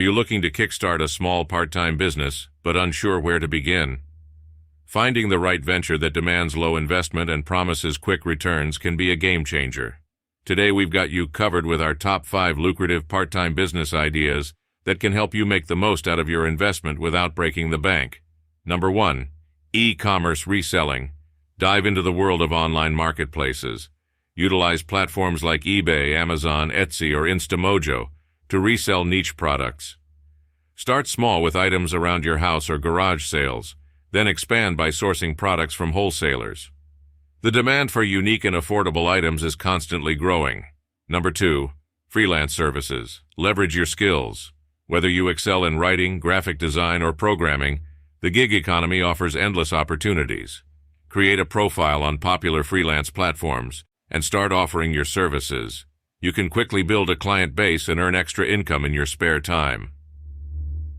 Are you looking to kickstart a small part-time business, but unsure where to begin? Finding the right venture that demands low investment and promises quick returns can be a game changer. Today we've got you covered with our top 5 lucrative part-time business ideas that can help you make the most out of your investment without breaking the bank. Number 1. E-commerce reselling. Dive into the world of online marketplaces. Utilize platforms like eBay, Amazon, Etsy, or Instamojo to resell niche products. Start small with items around your house or garage sales, then expand by sourcing products from wholesalers. The demand for unique and affordable items is constantly growing. Number 2. Freelance services. Leverage your skills. Whether you excel in writing, graphic design, or programming, the gig economy offers endless opportunities. Create a profile on popular freelance platforms and start offering your services. You can quickly build a client base and earn extra income in your spare time.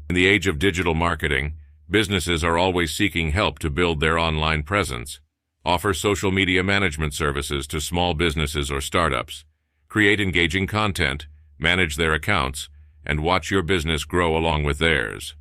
In the age of digital marketing, businesses are always seeking help to build their online presence. Offer social media management services to small businesses or startups. Create engaging content, manage their accounts, and watch your business grow along with theirs.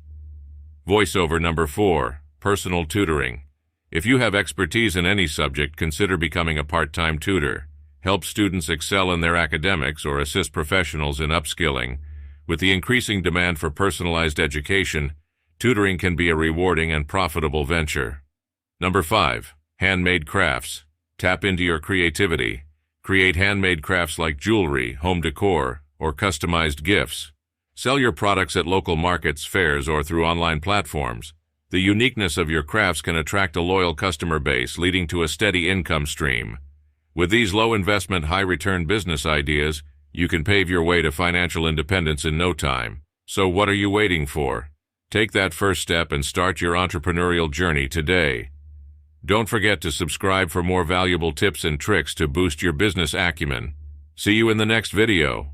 Voiceover. Number 4. Personal tutoring. If you have expertise in any subject, consider becoming a part-time tutor. Help students excel in their academics or assist professionals in upskilling. With the increasing demand for personalized education, tutoring can be a rewarding and profitable venture. Number 5. Handmade crafts. Tap into your creativity. Create handmade crafts like jewelry, home decor, or customized gifts. Sell your products at local markets, fairs, or through online platforms. The uniqueness of your crafts can attract a loyal customer base, leading to a steady income stream. With these low-investment, high-return business ideas, you can pave your way to financial independence in no time. So what are you waiting for? Take that first step and start your entrepreneurial journey today. Don't forget to subscribe for more valuable tips and tricks to boost your business acumen. See you in the next video.